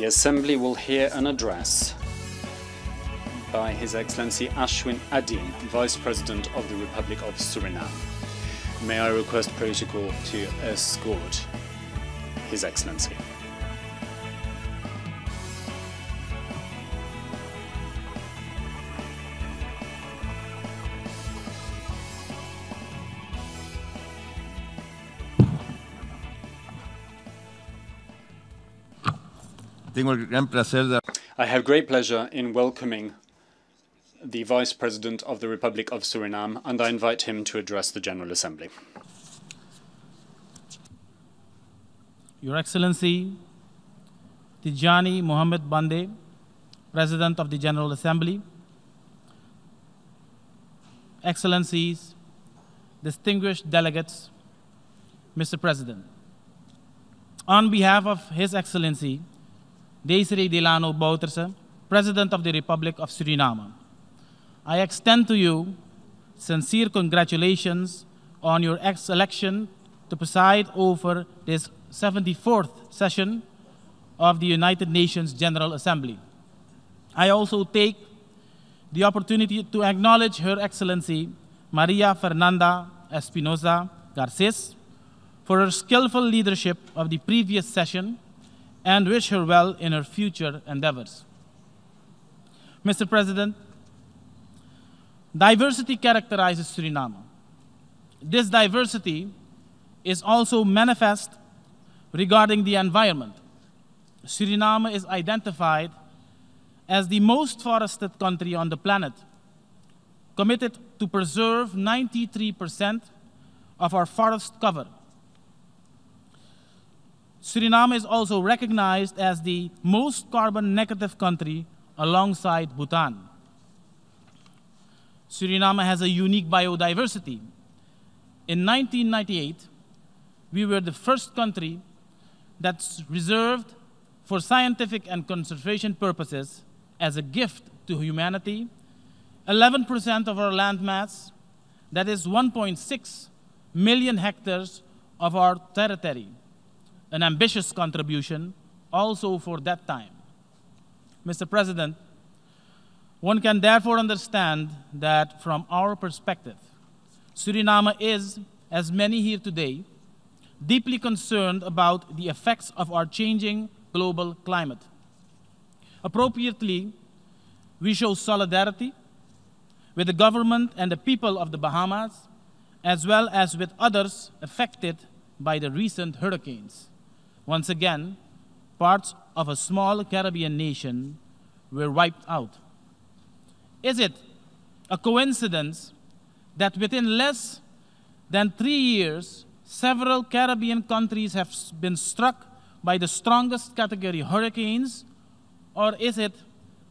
Assembly will hear an address by His Excellency Ashwin Adin, Vice President of the Republic of Suriname. May I request protocol to escort His Excellency. I have great pleasure in welcoming the Vice President of the Republic of Suriname, and I invite him to address the General Assembly. Your Excellency, Tijani Mohammed Bande, President of the General Assembly, Excellencies, distinguished delegates, Mr. President, on behalf of His Excellency, Desiree Delano Bouterse, President of the Republic of Suriname, I extend to you sincere congratulations on your election to preside over this 74th session of the United Nations General Assembly. I also take the opportunity to acknowledge Her Excellency Maria Fernanda Espinosa Garces for her skillful leadership of the previous session and wish her well in her future endeavors. Mr. President, diversity characterizes Suriname. This diversity is also manifest regarding the environment. Suriname is identified as the most forested country on the planet, committed to preserve 93% of our forest cover. Suriname is also recognized as the most carbon negative country alongside Bhutan. Suriname has a unique biodiversity. In 1998, we were the first country that's reserved for scientific and conservation purposes as a gift to humanity 11% of our land mass, that is 1.6 million hectares of our territory. An ambitious contribution also for that time. Mr. President, one can therefore understand that from our perspective, Suriname is, as many here today, deeply concerned about the effects of our changing global climate. Appropriately, we show solidarity with the government and the people of the Bahamas, as well as with others affected by the recent hurricanes. Once again, parts of a small Caribbean nation were wiped out. Is it a coincidence that within less than 3 years, several Caribbean countries have been struck by the strongest category hurricanes? Or is it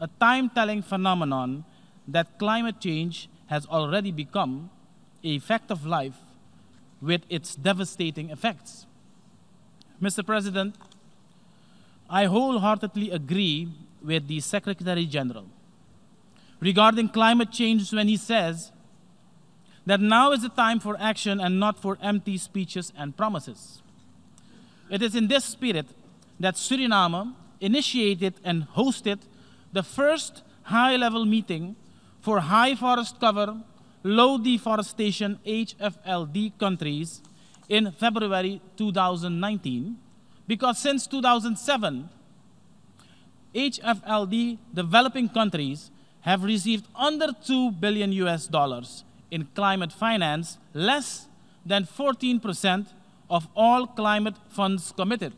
a time-telling phenomenon that climate change has already become a fact of life with its devastating effects? Mr. President, I wholeheartedly agree with the Secretary General regarding climate change when he says that now is the time for action and not for empty speeches and promises. It is in this spirit that Suriname initiated and hosted the first high-level meeting for high forest cover, low deforestation HFLD countries in February 2019, because since 2007, HFLD developing countries have received under $2 billion in climate finance, less than 14% of all climate funds committed.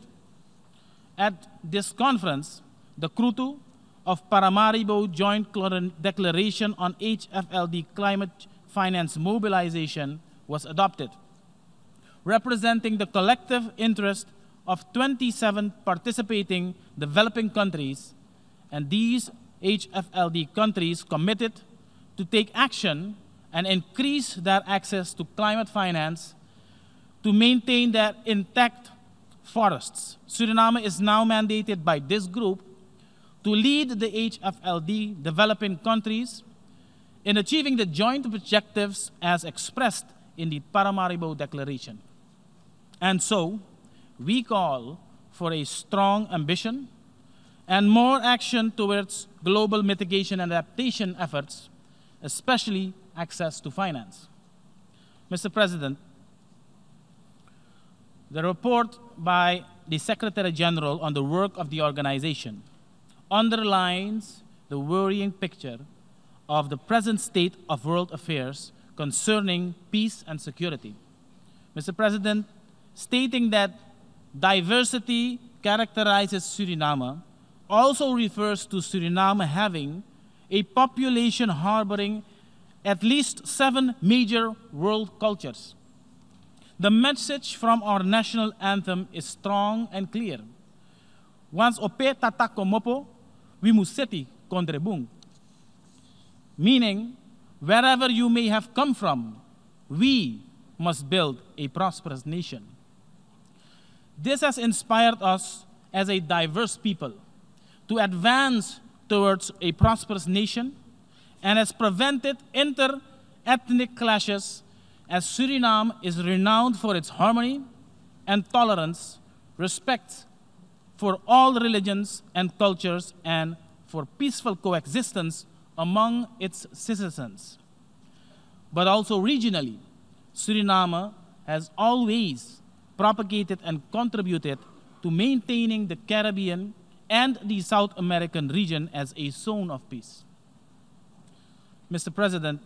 At this conference, the Krutu of Paramaribo Joint Declaration on HFLD Climate Finance Mobilization was adopted, representing the collective interest of 27 participating developing countries, and these HFLD countries committed to take action and increase their access to climate finance to maintain their intact forests. Suriname is now mandated by this group to lead the HFLD developing countries in achieving the joint objectives as expressed in the Paramaribo Declaration. And so, we call for a strong ambition and more action towards global mitigation and adaptation efforts, especially access to finance. Mr. President, the report by the Secretary General on the work of the organization underlines the worrying picture of the present state of world affairs concerning peace and security. Mr. President, stating that diversity characterizes Suriname also refers to Suriname having a population harboring at least 7 major world cultures. The message from our national anthem is strong and clear. Once ope tata komopo, we museti kondrebung. Meaning, wherever you may have come from, we must build a prosperous nation. This has inspired us as a diverse people to advance towards a prosperous nation and has prevented inter-ethnic clashes, as Suriname is renowned for its harmony and tolerance, respect for all religions and cultures, and for peaceful coexistence among its citizens. But also regionally, Suriname has always propagated and contributed to maintaining the Caribbean and the South American region as a zone of peace. Mr. President,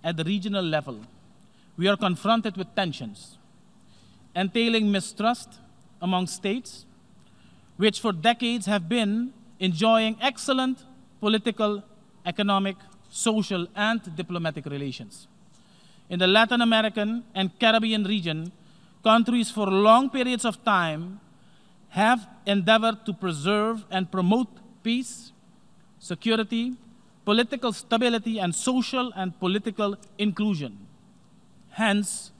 at the regional level, we are confronted with tensions entailing mistrust among states, which for decades have been enjoying excellent political, economic, social, and diplomatic relations. In the Latin American and Caribbean region, countries for long periods of time have endeavored to preserve and promote peace, security, political stability, and social and political inclusion. Hence,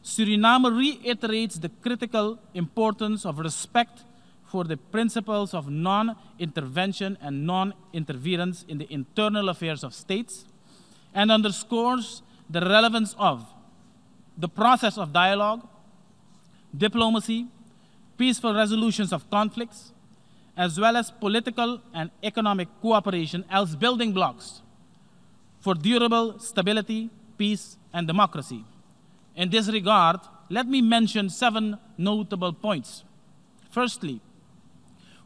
Suriname reiterates the critical importance of respect for the principles of non-intervention and non-interference in the internal affairs of states, and underscores the relevance of the process of dialogue, diplomacy, peaceful resolutions of conflicts, as well as political and economic cooperation as building blocks for durable stability, peace, and democracy. In this regard, let me mention 7 notable points. Firstly,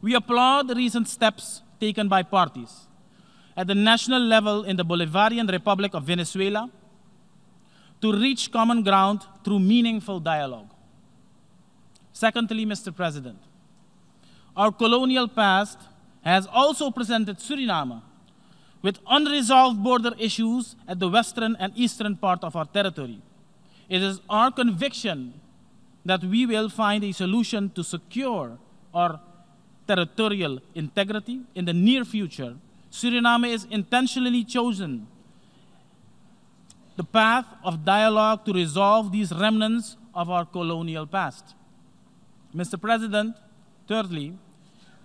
we applaud the recent steps taken by parties at the national level in the Bolivarian Republic of Venezuela to reach common ground through meaningful dialogue. Secondly, Mr. President, our colonial past has also presented Suriname with unresolved border issues at the western and eastern part of our territory. It is our conviction that we will find a solution to secure our territorial integrity in the near future. Suriname is intentionally chosen the path of dialogue to resolve these remnants of our colonial past. Mr. President, thirdly,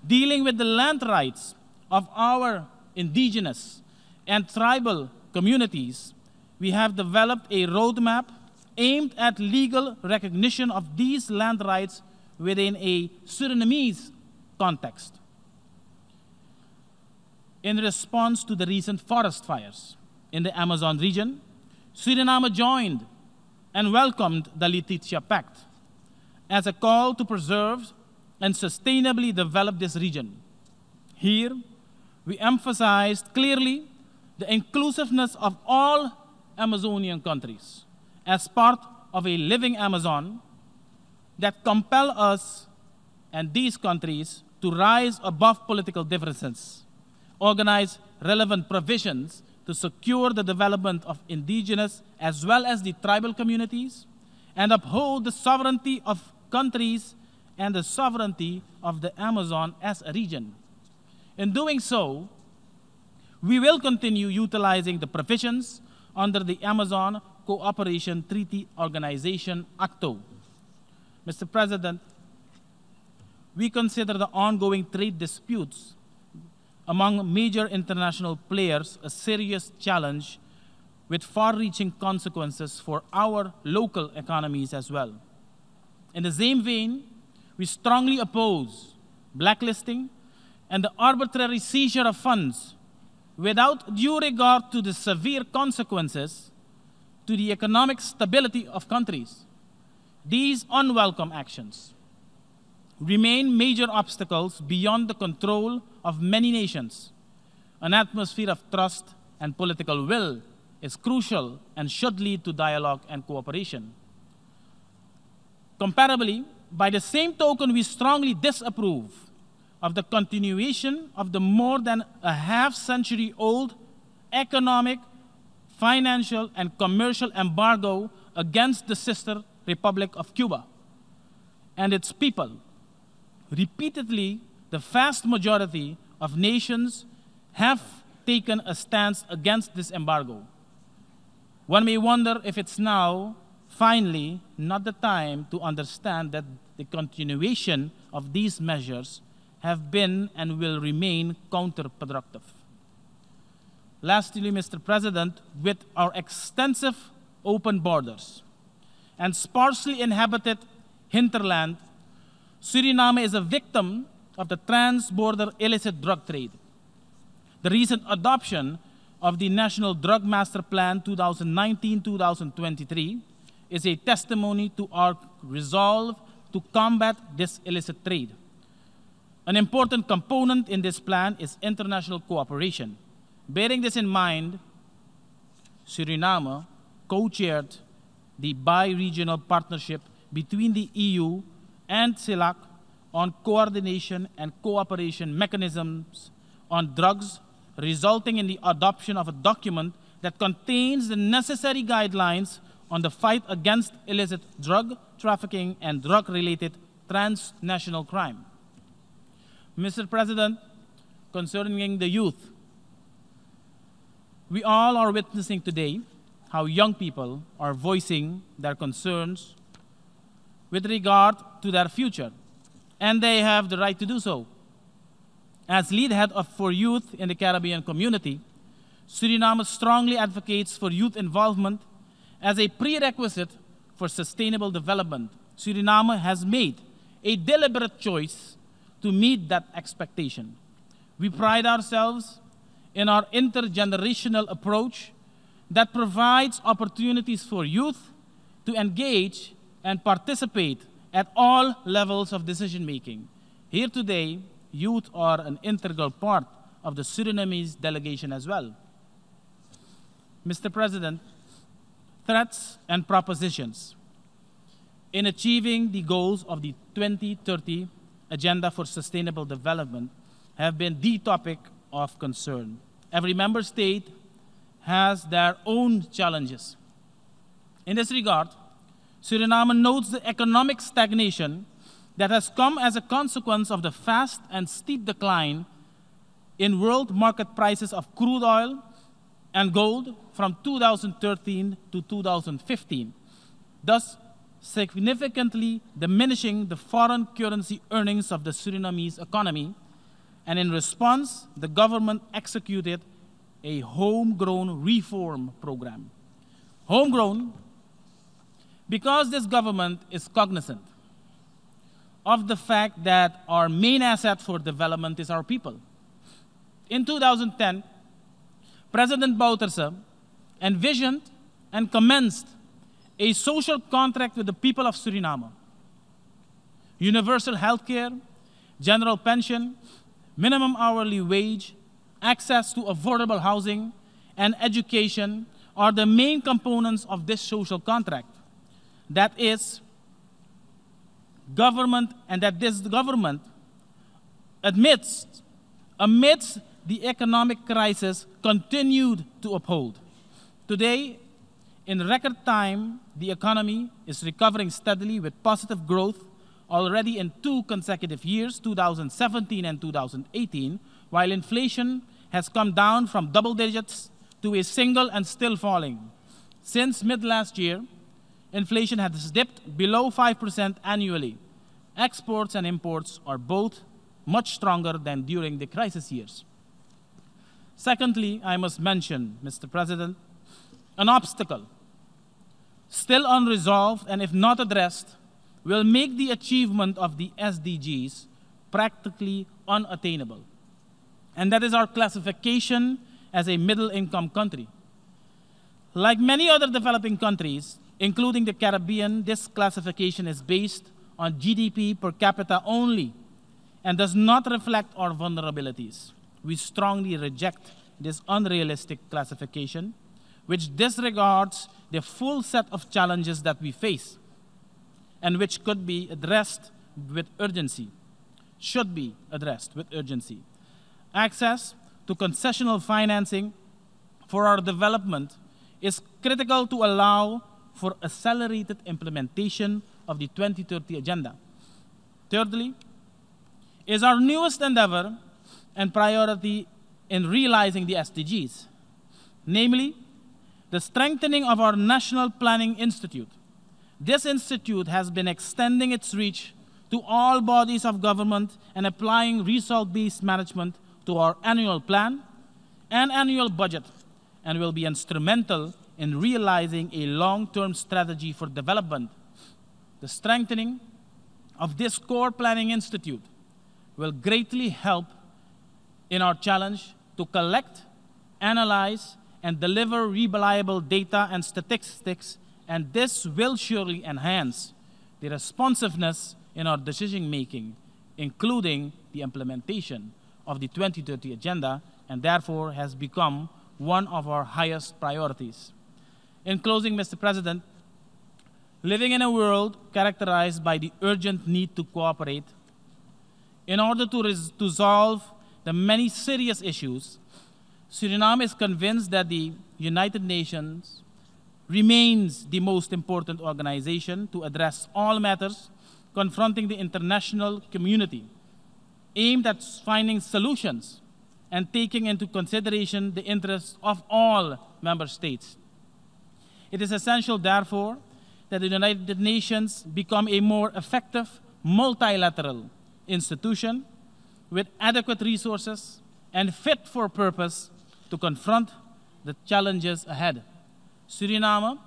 dealing with the land rights of our indigenous and tribal communities, we have developed a roadmap aimed at legal recognition of these land rights within a Surinamese context. In response to the recent forest fires in the Amazon region, Suriname joined and welcomed the Letitia Pact as a call to preserve and sustainably develop this region. Here, we emphasized clearly the inclusiveness of all Amazonian countries as part of a living Amazon that compel us and these countries to rise above political differences, organize relevant provisions to secure the development of indigenous as well as the tribal communities, and uphold the sovereignty of countries and the sovereignty of the Amazon as a region. In doing so, we will continue utilizing the provisions under the Amazon Cooperation Treaty Organization, ACTO. Mr. President, we consider the ongoing trade disputes among major international players a serious challenge with far-reaching consequences for our local economies as well. In the same vein, we strongly oppose blacklisting and the arbitrary seizure of funds without due regard to the severe consequences to the economic stability of countries. These unwelcome actions remain major obstacles beyond the control of many nations. An atmosphere of trust and political will is crucial and should lead to dialogue and cooperation. Comparably, by the same token, we strongly disapprove of the continuation of the more than a half-century-old economic, financial, and commercial embargo against the sister Republic of Cuba and its people. Repeatedly, the vast majority of nations have taken a stance against this embargo. One may wonder if it's now, finally, not the time to understand that the continuation of these measures have been and will remain counterproductive. Lastly, Mr. President, with our extensive open borders and sparsely inhabited hinterland, Suriname is a victim of the trans-border illicit drug trade. The recent adoption of the National Drug Master Plan 2019-2023 is a testimony to our resolve to combat this illicit trade. An important component in this plan is international cooperation. Bearing this in mind, Suriname co-chaired the bi-regional partnership between the EU and CELAC on coordination and cooperation mechanisms on drugs, resulting in the adoption of a document that contains the necessary guidelines on the fight against illicit drug trafficking and drug-related transnational crime. Mr. President, concerning the youth, we all are witnessing today how young people are voicing their concerns with regard to their future, and they have the right to do so. As lead head for youth in the Caribbean community, Suriname strongly advocates for youth involvement as a prerequisite for sustainable development. Suriname has made a deliberate choice to meet that expectation. We pride ourselves in our intergenerational approach that provides opportunities for youth to engage and participate at all levels of decision-making. Here today, youth are an integral part of the Surinamese delegation as well. Mr. President, threats and propositions in achieving the goals of the 2030 Agenda for Sustainable Development have been the topic of concern. Every member state has their own challenges. In this regard, Suriname notes the economic stagnation that has come as a consequence of the fast and steep decline in world market prices of crude oil and gold from 2013 to 2015, thus significantly diminishing the foreign currency earnings of the Surinamese economy. And in response, the government executed a homegrown reform program. Homegrown because this government is cognizant of the fact that our main asset for development is our people. In 2010, President Bouterse envisioned and commenced a social contract with the people of Suriname. Universal health care, general pension, minimum hourly wage, access to affordable housing, and education are the main components of this social contract. That is, government, and that this government, amidst the economic crisis, continued to uphold. Today, in record time, the economy is recovering steadily with positive growth already in 2 consecutive years, 2017 and 2018, while inflation has come down from double digits to a single and still falling. Since mid-last year, inflation has dipped below 5% annually. Exports and imports are both much stronger than during the crisis years. Secondly, I must mention, Mr. President, an obstacle still unresolved and if not addressed will make the achievement of the SDGs practically unattainable. and that is our classification as a middle-income country. Like many other developing countries, including the Caribbean, this classification is based on GDP per capita only and does not reflect our vulnerabilities. We strongly reject this unrealistic classification, which disregards the full set of challenges that we face and which could be addressed with urgency, should be addressed with urgency. Access to concessional financing for our development is critical to allow for accelerated implementation of the 2030 Agenda. Thirdly, is our newest endeavor and priority in realizing the SDGs, namely the strengthening of our National Planning Institute. This institute has been extending its reach to all bodies of government and applying result-based management to our annual plan and annual budget, and will be instrumental in realizing a long-term strategy for development. The strengthening of this core planning institute will greatly help in our challenge to collect, analyze, and deliver reliable data and statistics, and this will surely enhance the responsiveness in our decision-making, including the implementation of the 2030 Agenda, and therefore has become one of our highest priorities. In closing, Mr. President, living in a world characterized by the urgent need to cooperate in order to solve the many serious issues, Suriname is convinced that the United Nations remains the most important organization to address all matters confronting the international community, aimed at finding solutions and taking into consideration the interests of all member states. It is essential, therefore, that the United Nations become a more effective multilateral institution with adequate resources and fit for purpose to confront the challenges ahead. Suriname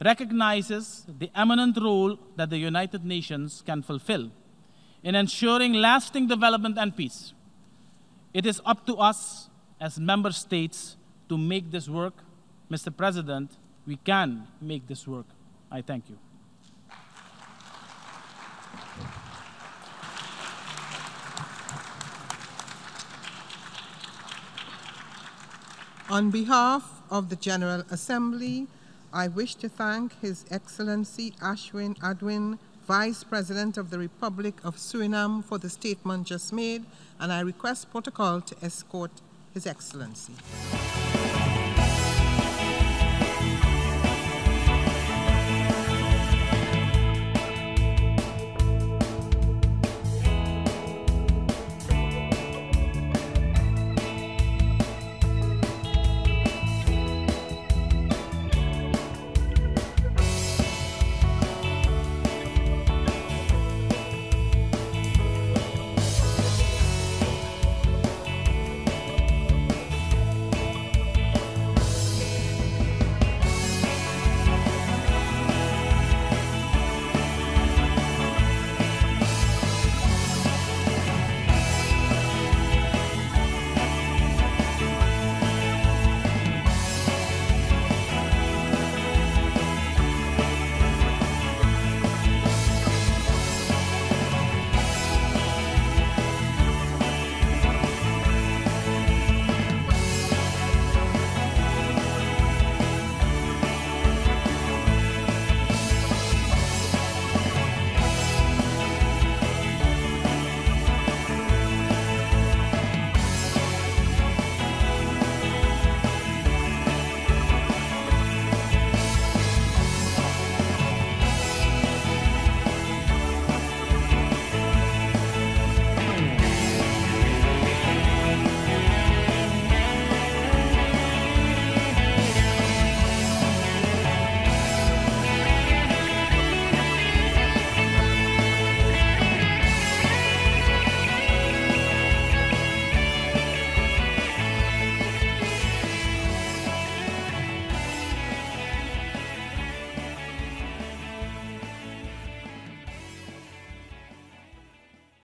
recognizes the eminent role that the United Nations can fulfill in ensuring lasting development and peace. It is up to us as member states to make this work. Mr. President, we can make this work. I thank you. On behalf of the General Assembly, I wish to thank His Excellency Ashwin Adwin, Vice President of the Republic of Suriname, for the statement just made, and I request protocol to escort His Excellency.